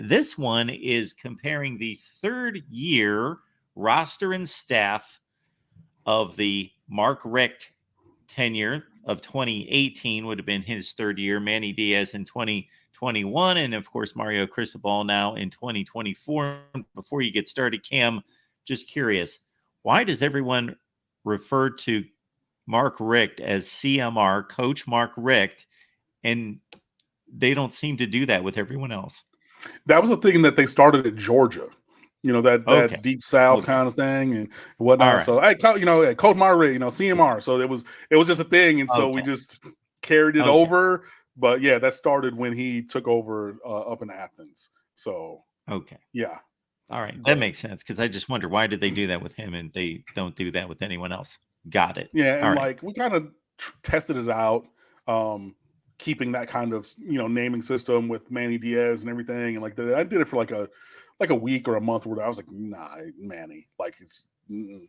This one is comparing the third year roster and staff of the Mark Richt tenure of 2018 would have been his third year. Manny Diaz in 2021, and of course Mario Cristobal now in 2024. Before you get started, Cam, just curious, why does everyone refer to Mark Richt as CMR, Coach Mark Richt, and they don't seem to do that with everyone else? That was a thing that they started at Georgia. That deep South kind of thing and whatnot. Right. So Coach Mark, CMR. So it was just a thing, and so we just carried it over. But yeah, that started when he took over up in Athens. So yeah. All right, that makes sense, because I just wonder, why did they do that with him and they don't do that with anyone else? Got it. Yeah, and we kind of tested it out, keeping that kind of naming system with Manny Diaz and everything, and I did it for like a week or a month where I was like, nah, Manny, it's no.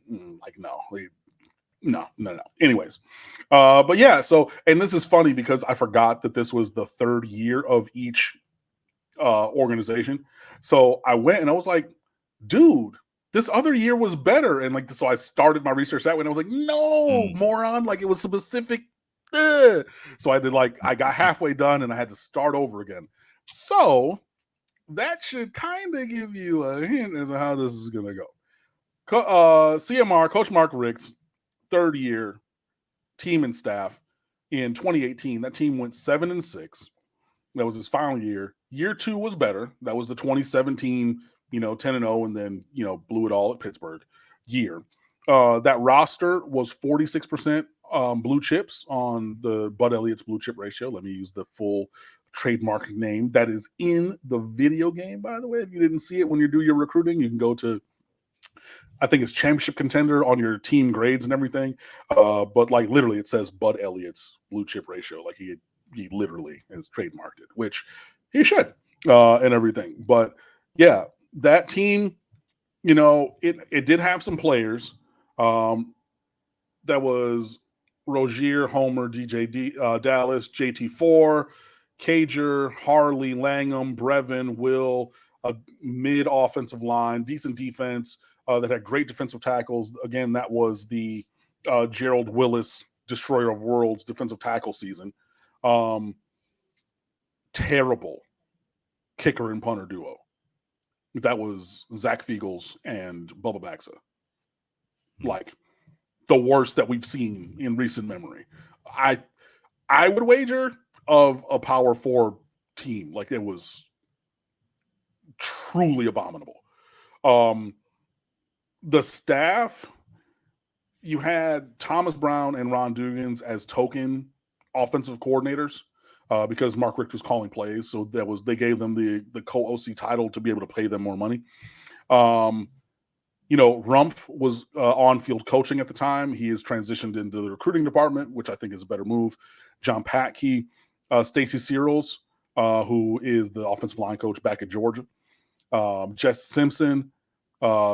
Anyways, but yeah, so, and this is funny because I forgot that this was the third year of each organization. So I went and I was like, dude, this other year was better. And so I started my research that way and I was like, no, moron, it was specific. So I did I got halfway done and I had to start over again. So that should kind of give you a hint as to how this is going to go. CMR, Coach Mark Richt's third year team and staff in 2018. That team went 7-6. That was his final year. Year 2 was better. That was the 2017, 10-0, and then, blew it all at Pittsburgh year. That roster was 46% blue chips on the Bud Elliott's blue chip ratio. Let me use the full trademark name that is in the video game, by the way. If you didn't see it when you do your recruiting, you can go to, I think it's championship contender on your team grades and everything. But literally it says Bud Elliott's blue chip ratio. He literally has trademarked it, which he should, and everything. But yeah, that team, it did have some players. That was Rozier, Homer, Dallas, JT4, Cager, Harley, Langham, Brevin, Will, a mid offensive line, decent defense that had great defensive tackles. Again, that was the Gerald Willis, Destroyer of Worlds defensive tackle season. Terrible kicker and punter duo. That was Zach Fiegels and Bubba Baxa. The worst that we've seen in recent memory. I would wager of a Power 4 team. It was truly abominable. The staff, you had Thomas Brown and Ron Dugans as token offensive coordinators because Mark Richt was calling plays. So they gave them the co-OC title to be able to pay them more money. Rumpf was on-field coaching at the time. He has transitioned into the recruiting department, which I think is a better move. John Patke, Stacy Searles, who is the offensive line coach back at Georgia. Jess Simpson,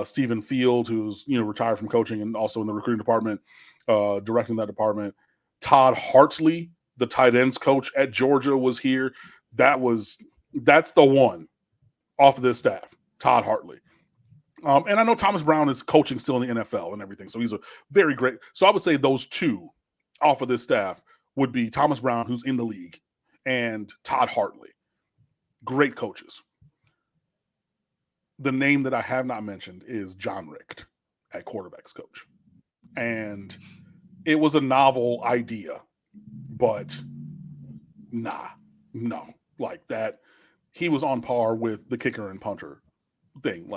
Stephen Field, who's retired from coaching and also in the recruiting department, directing that department. Todd Hartley, the tight ends coach at Georgia, was here. That's the one off of this staff, Todd Hartley. And I know Thomas Brown is coaching still in the NFL and everything, so he's a very great. So I would say those two off of this staff would be Thomas Brown, who's in the league, and Todd Hartley. Great coaches. The name that I have not mentioned is John Richt at quarterbacks coach. And it was a novel idea, but no. That, he was on par with the kicker and punter thing.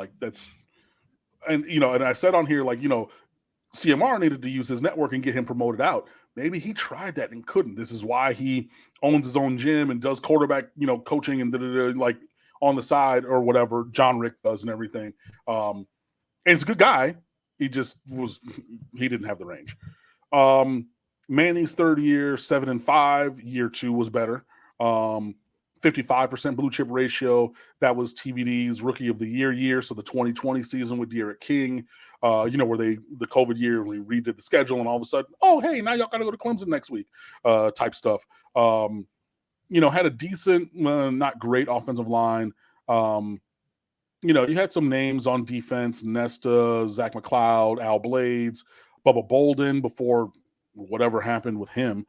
And I said on here, CMR needed to use his network and get him promoted out. Maybe he tried that and couldn't. This is why he owns his own gym and does quarterback, coaching and on the side or whatever John Richt does and everything. And he's a good guy. He didn't have the range. Manny's third year, 7-5. Year 2 was better. 55% blue chip ratio. That was TVD's rookie of the year. So the 2020 season with Derek King, where the COVID year, we redid the schedule and all of a sudden, oh, hey, now y'all got to go to Clemson next week type stuff. Had a decent, not great offensive line. You had some names on defense: Nesta, Zach McLeod, Al Blades, Bubba Bolden before whatever happened with him.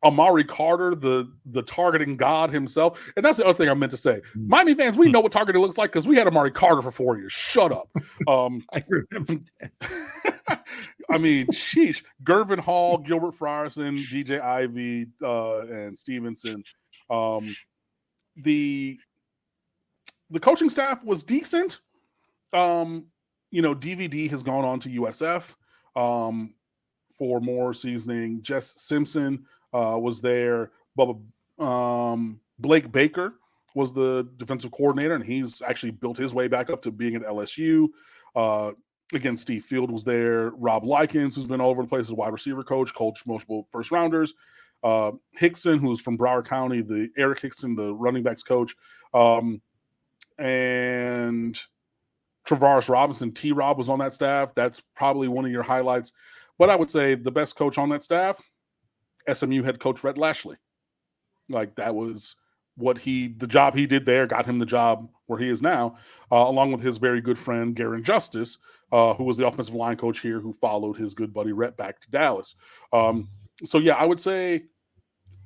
Amari Carter, the targeting god himself. And that's the other thing I meant to say. Miami fans, we know what targeting looks like because we had Amari Carter for 4 years. Shut up. I remember that. I mean, sheesh. Gervin Hall, Gilbert Frierson, DJ Ivy, and Stevenson. The coaching staff was decent. DVD has gone on to USF for more seasoning. Jess Simpson was there. Blake Baker was the defensive coordinator, and he's actually built his way back up to being at LSU. Again, Steve Field was there. Rob Likens, who's been all over the place as a wide receiver coach, coached multiple first rounders. Hickson, who's from Broward County, Eric Hickson, the running backs coach. And Travaris Robinson, T-Rob, was on that staff. That's probably one of your highlights. But I would say the best coach on that staff, SMU head coach Rhett Lashley. Like, that was the job he did there got him the job where he is now, along with his very good friend Garen Justice, who was the offensive line coach here, who followed his good buddy Rhett back to Dallas. So yeah, I would say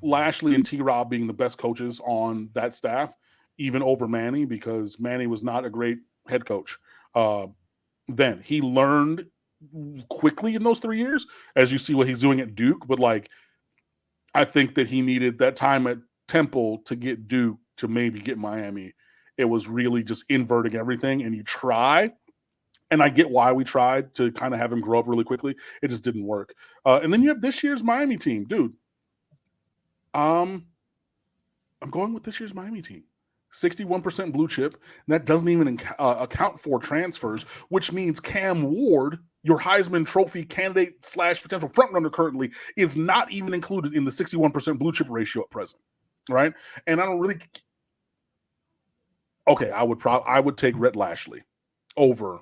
Lashley and T-Rob being the best coaches on that staff, even over Manny, because Manny was not a great head coach. Then he learned quickly in those 3 years, as you see what he's doing at Duke. But like, I think that he needed that time at Temple to get Duke to maybe get Miami. It was really just inverting everything, and you try. And I get why we tried to kind of have him grow up really quickly. It just didn't work. And then you have this year's Miami team, dude. I'm going with this year's Miami team. 61% blue chip. And that doesn't even account for transfers, which means Cam Ward, your Heisman Trophy candidate / potential frontrunner currently, is not even included in the 61% blue chip ratio at present, right? And I don't really. Okay, I would take Rhett Lashley over.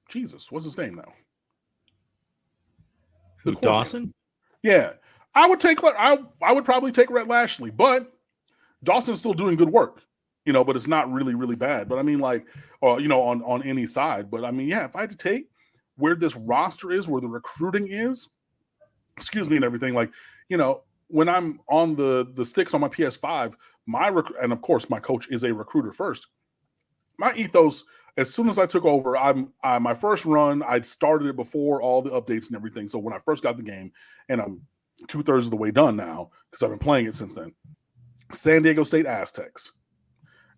Jesus, what's his name now? Dawson? Yeah, I would probably take Rhett Lashley, but Dawson's still doing good work, but it's not really, really bad. But I mean, like, on any side. But I mean, yeah, if I had to take where this roster is, where the recruiting is, and everything, like, when I'm on the sticks on my PS5, and of course my coach is a recruiter first. My ethos, as soon as I took over, my first run, I started it before all the updates and everything. So when I first got the game, and I'm 2/3 of the way done now because I've been playing it since then. San Diego State Aztecs.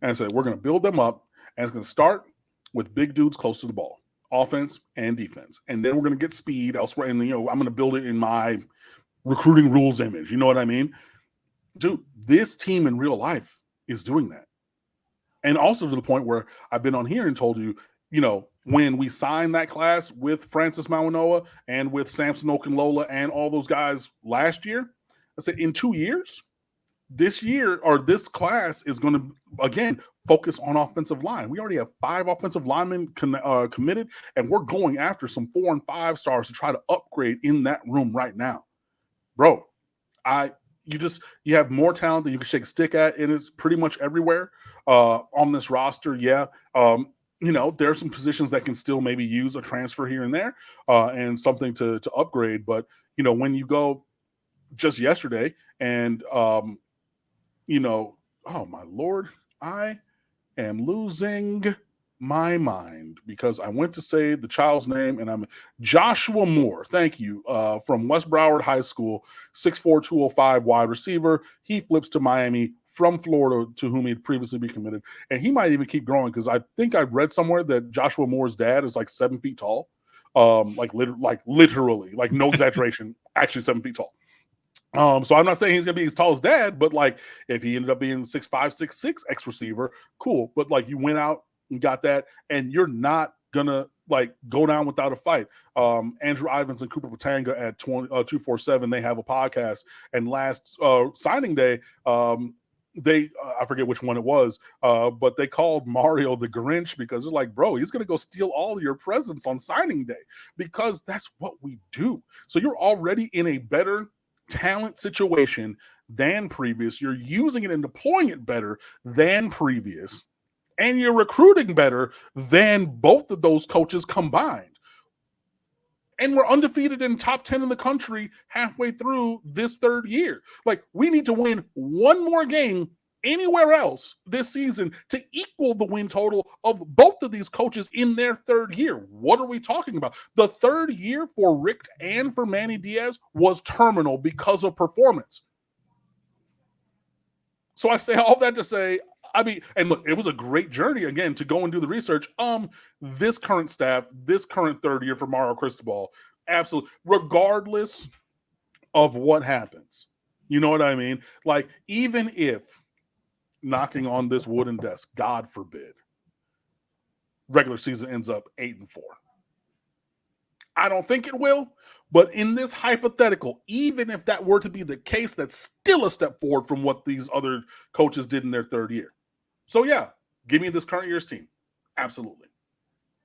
And I said, we're going to build them up, and it's going to start with big dudes close to the ball, offense and defense. And then we're going to get speed elsewhere. And, I'm going to build it in my recruiting rules image. You know what I mean? Dude, this team in real life is doing that. And also to the point where I've been on here and told you, when we signed that class with Francis Mauanoa and with Samson Okunlola and all those guys last year, I said, in 2 years, this class is going to, again, focus on offensive line. We already have 5 offensive linemen committed, and we're going after some 4 and 5 stars to try to upgrade in that room right now. Bro, you have more talent than you can shake a stick at, and it's pretty much everywhere on this roster. Yeah. There are some positions that can still maybe use a transfer here and there and something to upgrade. But, when you go just yesterday and, oh my Lord, I am losing my mind because I went to say the child's name, and I'm Joshua Moore. Thank you. From West Broward High School, 6'4", 205 wide receiver. He flips to Miami from Florida, to whom he'd previously been committed. And he might even keep growing, because I think I read somewhere that Joshua Moore's dad is like 7 feet tall. Literally, like no exaggeration, actually 7 feet tall. So I'm not saying he's gonna be as tall as dad, but like if he ended up being 6'5", 6'6" X receiver, cool. But like you went out and got that, and you're not gonna like go down without a fight. Andrew Ivins and Cooper Patanga at 247, they have a podcast, and last signing day, they I forget which one it was, but they called Mario the Grinch, because they're like, bro, he's gonna go steal all your presents on signing day, because that's what we do. So you're already in a better talent situation than previous. You're using it and deploying it better than previous. And you're recruiting better than both of those coaches combined. And we're undefeated in top 10 in the country halfway through this third year. Like, we need to win one more game anywhere else this season to equal the win total of both of these coaches in their third year. What are we talking about? The third year for Richt and for Manny Diaz was terminal because of performance. So I say all that to say, I mean, and look, it was a great journey, again, to go and do the research. This current staff, this current third year for Mario Cristobal, absolutely, regardless of what happens. You know what I mean? Like, even if, knocking on this wooden desk, God forbid, regular season ends up 8-4. I don't think it will, but in this hypothetical, even if that were to be the case, that's still a step forward from what these other coaches did in their third year. So yeah, give me this current year's team. Absolutely.